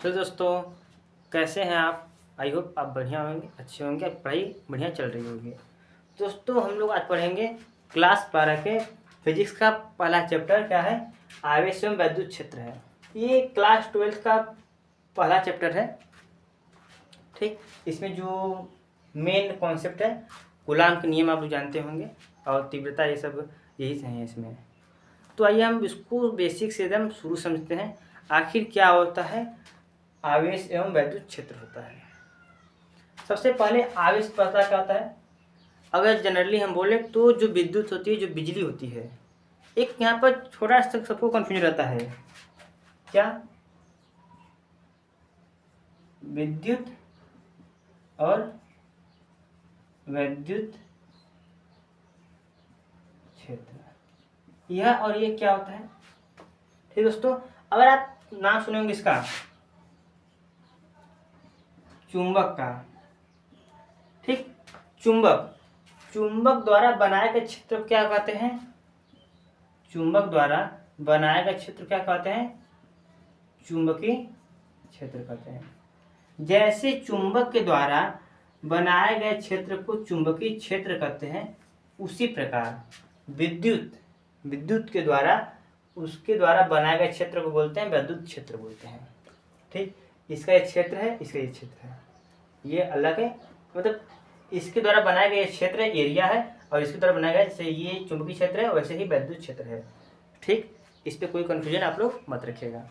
तो दोस्तों, कैसे हैं आप? आई होप आप बढ़िया होंगे, अच्छे होंगे, आप पढ़ाई बढ़िया चल रही होगी। दोस्तों, हम लोग आज पढ़ेंगे क्लास 12 के फिजिक्स का पहला चैप्टर। क्या है? आवेश एवं वैद्युत क्षेत्र है। ये क्लास 12 का पहला चैप्टर है। ठीक, इसमें जो मेन कॉन्सेप्ट है, कूलाम के नियम आप लोग जानते होंगे, और तीव्रता, ये सब यही से हैं इसमें। तो आइए हम इसको बेसिक से एकदम शुरू समझते हैं। आखिर क्या होता है? आवेश एवं वैद्युत क्षेत्र होता है। सबसे पहले आवेश पता क्या होता है? अगर जनरली हम बोले तो जो विद्युत होती है, जो बिजली होती है, एक यहाँ पर छोटा सा सबको कंफ्यूजन रहता है। क्या? विद्युत और वैद्युत क्षेत्र, यह और ये क्या होता है? ठीक दोस्तों, अगर आप नाम सुनेंगे इसका, चुंबक का। ठीक, चुंबक द्वारा बनाए गए क्षेत्र को क्या कहते हैं? चुंबक द्वारा बनाए गए क्षेत्र क्या कहते हैं? चुंबकीय क्षेत्र कहते हैं। जैसे चुंबक के द्वारा बनाए गए क्षेत्र को चुंबकीय क्षेत्र कहते हैं, उसी प्रकार विद्युत के द्वारा उसके द्वारा बनाए गए क्षेत्र को बोलते हैं वैद्युत क्षेत्र बोलते हैं। ठीक, इसका एक क्षेत्र है, इसका एक क्षेत्र है, ये अलग है। मतलब इसके द्वारा बनाया गया क्षेत्र एरिया है, और इसके द्वारा बनाया गया जैसे ये चुंबकीय क्षेत्र है, वैसे ही वैद्युत क्षेत्र है। ठीक, इस पे कोई कंफ्यूजन आप लोग मत रखिएगा।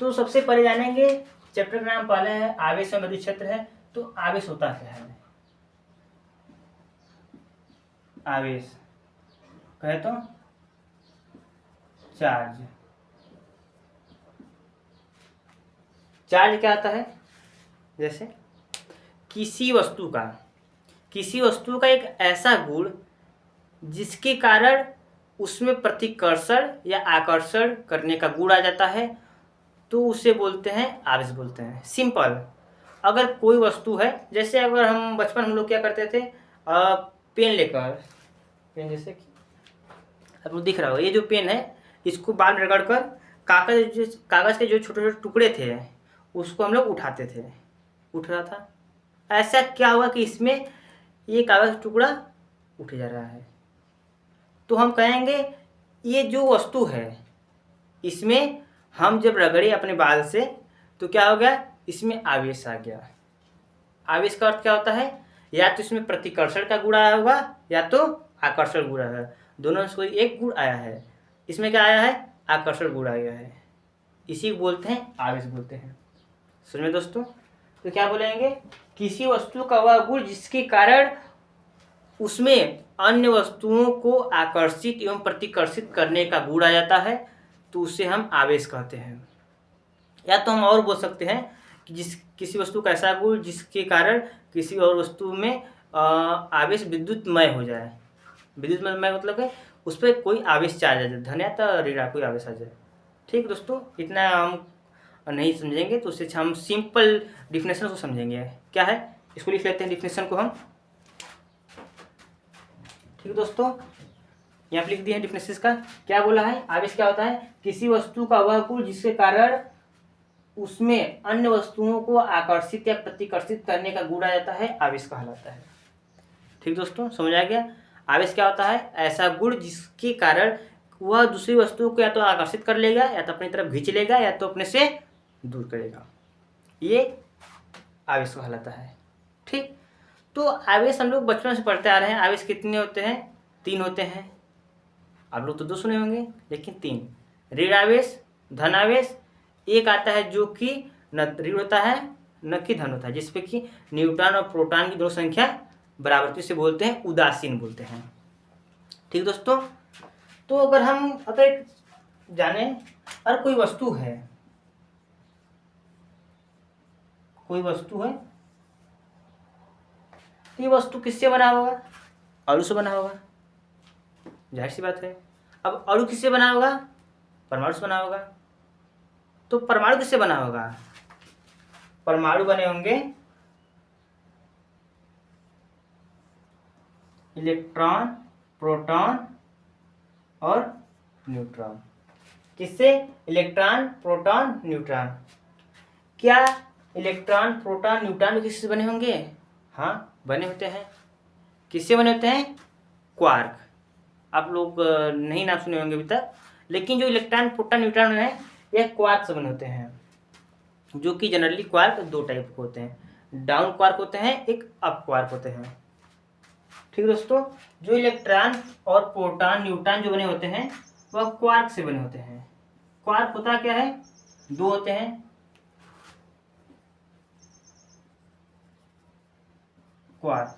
तो सबसे पहले जानेंगे, चैप्टर का नाम पहले है आवेश एवं वैद्युत क्षेत्र है। तो आवेश होता क्या है? आवेश कहे तो चार्ज क्या आता है? जैसे किसी वस्तु का एक ऐसा गुण जिसके कारण उसमें प्रतिकर्षण या आकर्षण करने का गुण आ जाता है, तो उसे बोलते हैं आवेश बोलते हैं। सिंपल, अगर कोई वस्तु है, जैसे अगर हम बचपन हम लोग क्या करते थे, पेन लेकर, पेन जैसे कि आपको दिख रहा होगा, ये जो पेन है, इसको बाल में रगड़ कर कागज के जो छोटे छोटे टुकड़े थे उसको हम लोग उठाते थे, उठ रहा था। ऐसा क्या हुआ कि इसमें ये कागज टुकड़ा उठ जा रहा है, तो हम कहेंगे ये जो वस्तु है, इसमें हम जब रगड़े अपने बाल से तो क्या हो गया? इसमें आवेश आ गया। आवेश का अर्थ क्या होता है? या तो इसमें प्रतिकर्षण का गुण आया होगा, या तो आकर्षण गुण आया है। दोनों में कोई एक गुण आया है। इसमें क्या आया है? आकर्षण गुण आया है। इसी को बोलते हैं आवेश बोलते हैं। समझ में दोस्तों? तो क्या बोलेंगे? किसी वस्तु का वह गुण जिसके कारण उसमें अन्य वस्तुओं को आकर्षित एवं प्रतिकर्षित करने का गुण आ जाता है, तो उसे हम आवेश कहते हैं। या तो हम और बोल सकते हैं कि किसी वस्तु का ऐसा गुण जिसके कारण किसी और वस्तु में आवेश विद्युतमय हो जाए। विद्युतमय मतलब है उस पर कोई आवेश चार्ज आ जाए, धन या तो ऋण कोई आवेश आ जाए। ठीक दोस्तों, इतना हम नहीं समझेंगे, तो उससे हम सिंपल डिफिनेशन को समझेंगे। क्या है? इसको लिख लेते हैं डिफिनेशन को हम। ठीक दोस्तों, यहाँ पे लिख दिए हैं डिफिनेशन का। क्या बोला है? आवेश क्या होता है? किसी वस्तु का वह गुण जिसके कारण उसमें अन्य वस्तुओं को आकर्षित या प्रतिकर्षित करने का गुण आ जाता है, आवेश कहलाता है। ठीक दोस्तों, समझ आ गया? आवेश क्या होता है? ऐसा गुण जिसके कारण वह दूसरी वस्तु को या तो आकर्षित कर लेगा, या तो अपनी तरफ खींच लेगा, या तो अपने से दूर करेगा, ये आवेश कहलाता है। ठीक, तो आवेश हम लोग बचपन से पढ़ते आ रहे हैं। आवेश कितने होते हैं? 3 होते हैं। आप लोग तो 2 सुने होंगे, लेकिन 3। ऋण आवेश, धन आवेश, एक आता है जो कि न ऋण होता है न कि धन होता है, जिसपे कि न्यूट्रॉन और प्रोटॉन की दोनों संख्या बराबर, तो इसे बोलते हैं उदासीन बोलते हैं। ठीक दोस्तों, तो अगर जाने, अगर कोई वस्तु है, तो ये वस्तु किससे बना होगा? अणु से बना होगा, जाहिर सी बात है। अब अणु किससे बना होगा? परमाणु से बना होगा। तो परमाणु किससे बना होगा? परमाणु बने होंगे इलेक्ट्रॉन, प्रोटॉन और न्यूट्रॉन। किससे? Electron, proton, neutron. क्या इलेक्ट्रॉन प्रोटॉन न्यूट्रॉन किससे बने होंगे? हाँ, बने होते हैं। किससे बने होते हैं? क्वार्क। आप लोग नहीं नाम सुने होंगे अभी तक, लेकिन जो इलेक्ट्रॉन प्रोटॉन न्यूट्रॉन है यह क्वार्क से बने होते हैं, जो कि जनरली क्वार्क दो टाइप के होते हैं, डाउन क्वार्क होते हैं, एक अप क्वार्क होते हैं। ठीक है दोस्तों, जो इलेक्ट्रॉन और प्रोटॉन न्यूट्रॉन जो बने होते हैं वह क्वार्क से बने होते हैं। क्वार्क होता क्या है? दो होते हैं। क्वार्क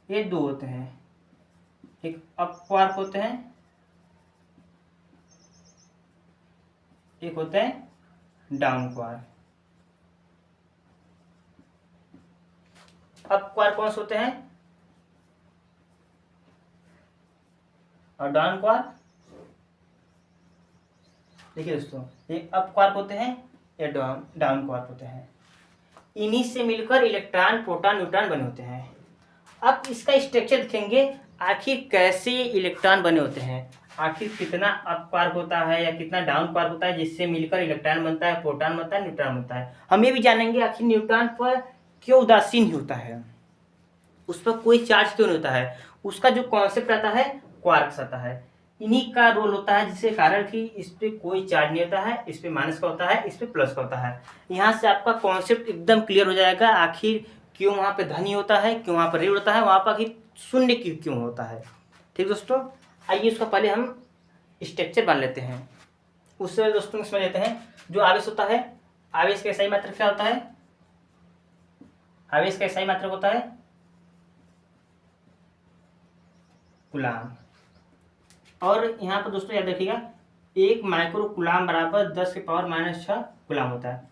ये दो होते हैं, एक अप क्वार्क होते हैं, एक होते हैं डाउन क्वार्क। अप क्वार्क कौन से होते हैं और डाउन क्वार्क? देखिए दोस्तों, ये अप क्वार्क होते हैं या डाउन क्वार्क होते हैं। इन्हीं से मिलकर इलेक्ट्रॉन प्रोटॉन न्यूट्रॉन बने होते हैं। अब इसका स्ट्रक्चर देखेंगे, आखिर कैसे इलेक्ट्रॉन बने होते हैं, आखिर कितना अप क्वार्क होता है या कितना डाउन क्वार्क होता है जिससे मिलकर इलेक्ट्रॉन बनता है, प्रोटॉन बनता है, न्यूट्रॉन बनता है। हम ये भी जानेंगे आखिर न्यूट्रॉन पर क्यों उदासीन ही होता है, उस पर कोई चार्ज क्यों नहीं होता है, उसका जो कॉन्सेप्ट आता है क्वार्क्स आता है। इन्हीं का रोल होता है जिसके कारण कि इस पे कोई चार्ज नहीं होता है, इस पे माइनस का होता है, इस पे प्लस का होता है। यहाँ से आपका कॉन्सेप्ट एकदम क्लियर हो जाएगा, आखिर क्यों वहाँ पे धन ही होता है, क्यों वहाँ पर ऋण होता है, वहाँ पर आखिर शून्य क्यों होता है। ठीक दोस्तों, आइए उसका पहले हम स्ट्रक्चर बना लेते हैं। उससे दोस्तों समझ लेते हैं जो आवेश होता है, आवेश का सही मात्रक क्या होता है? आवेश का सही मात्रक होता है कूलाम। और यहाँ पर दोस्तों याद रखिएगा, 1 माइक्रो कूलाम बराबर 10⁻⁻⁶ कूलाम होता है।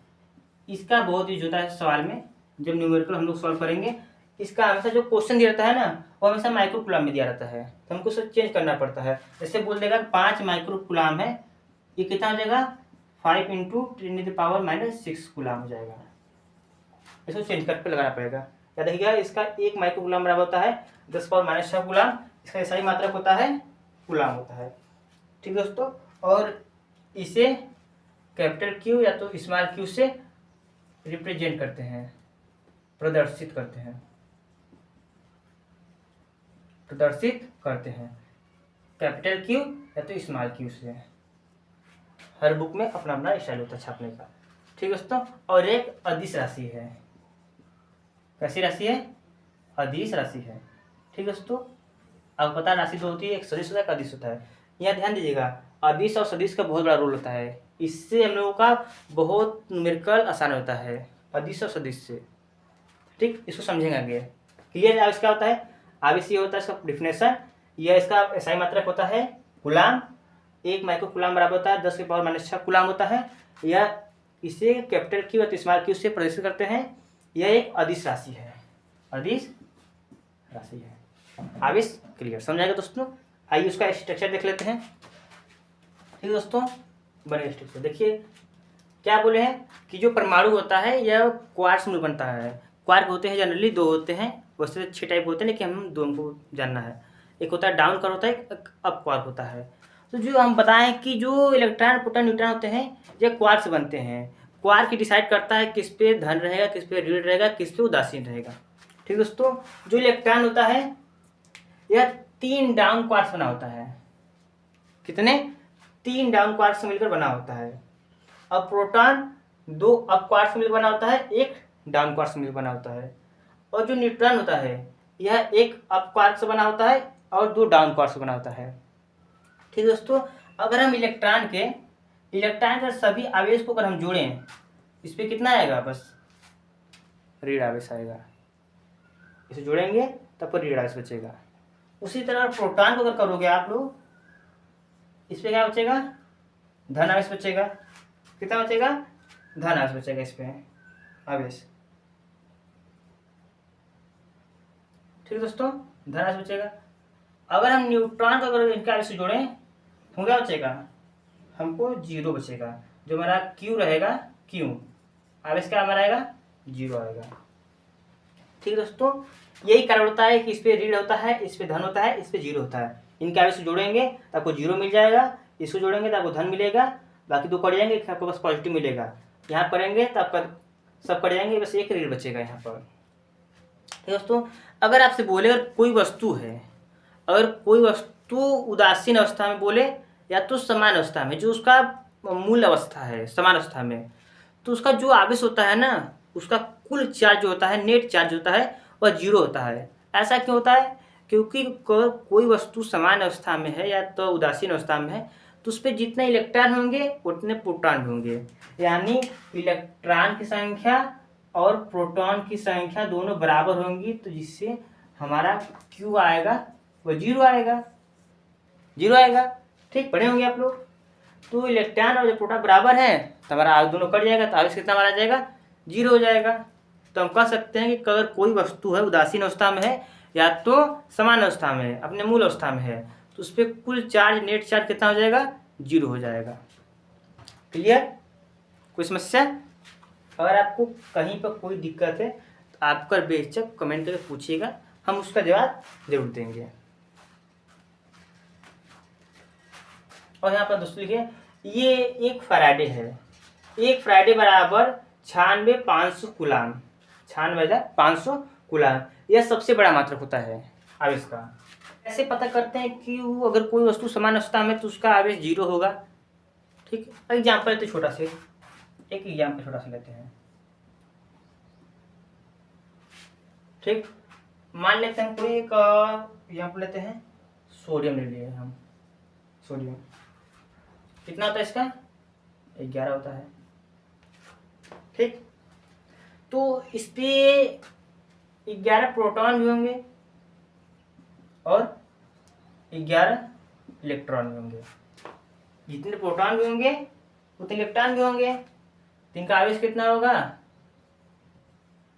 इसका बहुत यूज होता है सवाल में, जब न्यूमेरिकल हम लोग सॉल्व करेंगे। इसका हमेशा जो क्वेश्चन दिया रहता है ना, वो हमेशा माइक्रो कूलाम में दिया रहता है, तो हमको सब चेंज करना पड़ता है। जैसे बोल देगा 5 माइक्रो कूलाम है, ये कितना हो जाएगा? 5 × 10⁻⁶ कूलाम हो जाएगा। इसको चेंज करके लगाना पड़ेगा। याद रखिएगा, इसका 1 माइक्रो कूलाम बराबर होता है 10⁻⁶ कूलाम। इसका सही मात्रक होता है कूलाम होता है। ठीक दोस्तों, और इसे कैपिटल क्यू या तो स्मॉल क्यू से रिप्रेजेंट करते हैं, प्रदर्शित करते हैं, कैपिटल क्यू या तो स्मॉल क्यू से। हर बुक में अपना अपना स्टाइल होता है छापने का। ठीक दोस्तों, और एक अदिश राशि है। कैसी राशि है? अदिश राशि है। ठीक दोस्तों, आपको पता राशि दो होती है, एक सदिश होता है, एक अदिश होता है। यहाँ ध्यान दीजिएगा, अदिश और सदिश का बहुत बड़ा रोल होता है, इससे हम लोगों का बहुत न्यूमेरिकल आसान होता है, अदिश और सदिश से। ठीक, इसको समझेंगे आगे। क्लियर? आवेश क्या होता है? आवेश ये होता है इसका डिफिनेशन, यह इसका सही मात्रक होता है कूलाम। 1 माइक्रो कूलाम बराबर होता है 10⁻⁻⁶ कूलाम होता है। यह इसे कैपिटल क्यू या स्मॉल क्यू से प्रदर्शित करते हैं। यह एक अदिश राशि है, अदिश राशि है। आवेश क्लियर समझाएगा दोस्तों। आइए उसका स्ट्रक्चर देख लेते हैं। ठीक दोस्तों, बने स्ट्रक्चर देखिए, क्या बोले हैं कि जो परमाणु होता है यह क्वार्क्स में बनता है। क्वार्क होते हैं जनरली दो होते हैं, वैसे 6 टाइप होते हैं, लेकिन हम दोनों को जानना है। एक होता है डाउन क्वार्क होता है, एक अप क्वार्क होता है। तो जो हम बताएं कि जो इलेक्ट्रॉन प्रोटॉन न्यूट्रॉन होते हैं यह क्वार्क से बनते हैं। क्वार्क डिसाइड करता है किस पे धन रहेगा, किस पे ऋण रहेगा, किस पे उदासीन रहेगा। ठीक दोस्तों, जो इलेक्ट्रॉन होता है यह 3 डाउन क्वार्क बना होता है। कितने? 3 डाउन क्वार्क से मिलकर बना होता है। अब प्रोटॉन 2 अप क्वार्क से मिलकर बना होता है, एक डाउन क्वार्क से मिलकर बना होता है। और जो न्यूट्रॉन होता है यह एक अप क्वार्क से बना होता है और 2 डाउन क्वार्क से बना होता है। ठीक दोस्तों, अगर हम इलेक्ट्रॉन के सभी आवेश को अगर हम जोड़ें, इस पर कितना आएगा? बस ऋण आवेश आएगा। इसे जोड़ेंगे तब पर ऋण आवेश बचेगा। उसी तरह प्रोटॉन को अगर करोगे आप लोग, इस पे क्या बचेगा? धन आवेश बचेगा। कितना बचेगा? धन आवेश बचेगा इस पे आवेश। ठीक दोस्तों, धन आवेश बचेगा। अगर हम न्यूट्रॉन को अगर इनके आवेश से जोड़ें तो क्या बचेगा? हमको 0 बचेगा। जो हमारा क्यू रहेगा, क्यू आवेश क्या हमारा आएगा? 0 आएगा। ठीक दोस्तों, यही कारण होता है कि इस पे ऋण होता है, इस पे धन होता है, इस पे 0 होता है। इनके आवेश से जोड़ेंगे तो आपको 0 मिल जाएगा, इसको जोड़ेंगे तो आपको धन मिलेगा, बाकी 2 कट जाएंगे, आपको बस पॉजिटिव मिलेगा। यहाँ करेंगे तो आपका सब कट जाएंगे, बस एक ऋण बचेगा यहाँ पर। दोस्तों अगर आपसे बोले अगर कोई वस्तु है, अगर कोई वस्तु उदासीन अवस्था में बोले या तो समान अवस्था में, जो उसका मूल अवस्था है समान अवस्था में, तो उसका जो आवेश होता है ना, उसका कुल चार्ज जो होता है, नेट चार्ज होता है, वह जीरो होता है। ऐसा क्यों होता है? क्योंकि कोई वस्तु समान अवस्था में है या तो उदासीन अवस्था में है, तो उस पर जितने इलेक्ट्रॉन होंगे उतने प्रोटॉन होंगे, यानी इलेक्ट्रॉन की संख्या और प्रोटॉन की संख्या दोनों बराबर होंगी, तो जिससे हमारा Q आएगा वह जीरो आएगा, जीरो आएगा। ठीक, पढ़े होंगे आप लोग। तो इलेक्ट्रॉन और जो प्रोटॉन बराबर है तो हमारा दोनों कट जाएगा, तो आवेश कितना हमारा आ जाएगा? जीरो हो जाएगा। तो हम कह सकते हैं कि अगर कोई वस्तु है उदासीन अवस्था में है या तो समान अवस्था में है, अपने मूल अवस्था में है, तो उस पर कुल चार्ज नेट चार्ज कितना हो जाएगा? जीरो हो जाएगा। क्लियर? कोई समस्या? अगर आपको कहीं पर कोई दिक्कत है तो आप कर बेशक कमेंट करके पूछिएगा, हम उसका जवाब जरूर देंगे। और यहाँ पर दोस्तों लिखिए, ये एक फैराडे है, एक फैराडे बराबर 96,500 कूलाम, 96,500 कूलाम, यह सबसे बड़ा मात्रक होता है आवेश का। ऐसे पता करते हैं कि अगर कोई वस्तु समान अवस्था में तो उसका आवेश जीरो होगा। ठीक, एग्जाम्पल लेते छोटा से, एक एग्जाम्पल छोटा सा लेते हैं। ठीक, मान लेते हैं कोई एक एग्जाम्पल लेते हैं, सोडियम ले लिए हम। सोडियम कितना होता है इसका? 11 होता है। ठीक, तो इस पे 11 प्रोटॉन भी होंगे और 11 इलेक्ट्रॉन भी होंगे। जितने प्रोटॉन भी होंगे उतने इलेक्ट्रॉन भी होंगे। तो इनका आवेश कितना होगा?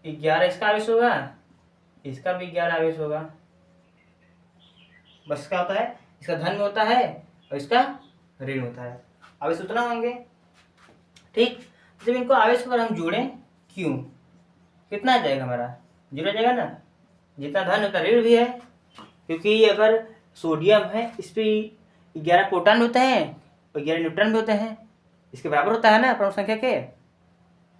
11 इसका आवेश होगा, इसका भी 11 आवेश होगा। बस क्या होता है, इसका धन में होता है और इसका ऋण होता है, आवेश उतना होंगे। ठीक, जब इनको आवेश पर हम जोड़ें क्यों, कितना आ जाएगा हमारा? जीरो जाएगा ना। जितना धन उतना ऋण भी है, क्योंकि अगर सोडियम है इस पर 11 प्रोटॉन होते हैं और 11 न्यूट्रॉन भी होते हैं, इसके बराबर होता है ना परमाणु संख्या के।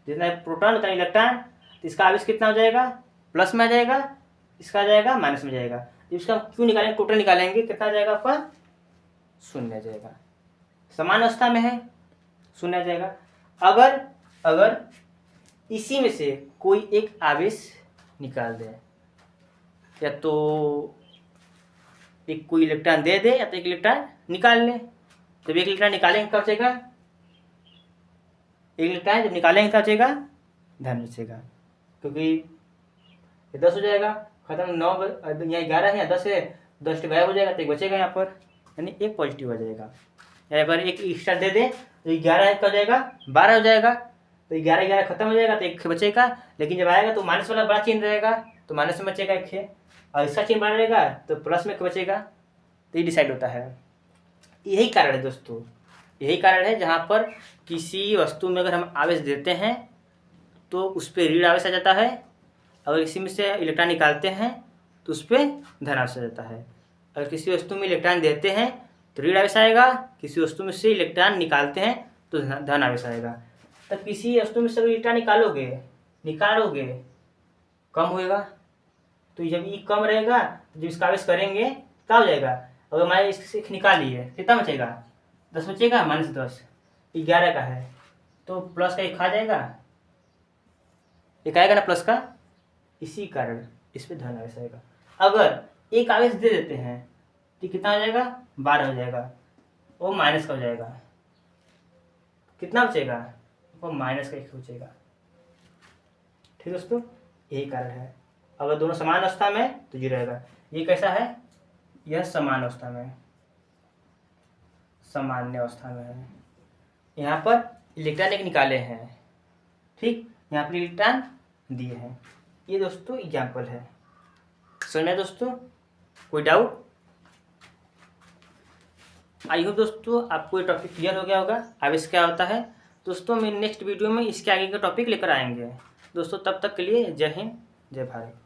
जितना प्रोटॉन उतना इलेक्ट्रॉन, तो इसका आवेश कितना हो जाएगा? प्लस में आ जाएगा, इसका आ जाएगा माइनस में जाएगा। जब इसका क्यों निकालेंगे, टोटल निकालेंगे, कितना आ जाएगा आपका? शून्य आ जाएगा। समान अवस्था में है, शून्य आ जाएगा। अगर इसी में से कोई एक आवेश निकाल दे, या तो एक कोई इलेक्ट्रॉन दे दे या तो एक इलेक्ट्रॉन निकाल ले, जब एक इलेक्ट्रॉन निकालेंगे क्या बचेगा? एक इलेक्ट्रॉन जब निकालेंगे क्या बचेगा? धन बचेगा, क्योंकि 10 हो जाएगा, खत्म। 9 यहाँ 11 है, 10 है, 10 गायब हो जाएगा, तो एक बचेगा यहाँ पर, यानी एक पॉजिटिव आ जाएगा। या अगर एक एक्स्ट्रा दे दे तो 11 का हो जाएगा 12 हो जाएगा, तो 11 खत्म हो जाएगा, तो एक बचेगा। लेकिन जब आएगा तो माइनस वाला बड़ा चिन्ह रहेगा, तो माइनस में बचेगा एक है, और इसका चिन्ह बड़ा रहेगा तो प्लस में बचेगा। तो ये डिसाइड होता है। यही कारण है दोस्तों, यही कारण है जहाँ पर किसी वस्तु में अगर हम आवेश देते हैं तो उस पर ऋण आवेश आ जाता है, अगर इसी में से इलेक्ट्रॉन निकालते हैं तो उस पर धन आवेश आ जाता है। अगर किसी वस्तु में इलेक्ट्रॉन देते हैं तो ऋण आवेश आएगा, किसी वस्तु में से इलेक्ट्रॉन निकालते हैं तो धन आवेश आएगा। तब किसी वस्तु में से इलेक्ट्रॉन निकालोगे कम होएगा, तो जब ये कम रहेगा तो जब इसका आवेश करेंगे क्या हो जाएगा? अगर मैंने इससे निकाल लिए कितना बचेगा? 10 बचेगा, -10, 11 का है तो प्लस का एक खा जाएगा, एक आएगा ना प्लस का। इसी कारण इस पर धन आवेश आएगा। अगर एक आवेश दे देते हैं तो कितना हो जाएगा? 12 हो जाएगा, वो माइनस का हो जाएगा, कितना बचेगा? वो माइनस का 1 बचेगा। ठीक दोस्तों, यही कारण है। अगर दोनों समान अवस्था में तो जीरो रहेगा। ये कैसा है? यह समान अवस्था में, सामान्य अवस्था में है। यहाँ पर इलेक्ट्रॉन एक निकाले हैं, ठीक, यहाँ पर इलेक्ट्रॉन दिए हैं। ये दोस्तों एग्जाम्पल है। समझ में दोस्तों? कोई डाउट? आई होप दोस्तों आपको ये टॉपिक क्लियर हो गया होगा, आवेश क्या होता है। दोस्तों मेरे नेक्स्ट वीडियो में इसके आगे का टॉपिक लेकर आएंगे दोस्तों। तब तक के लिए जय हिंद, जय भारत।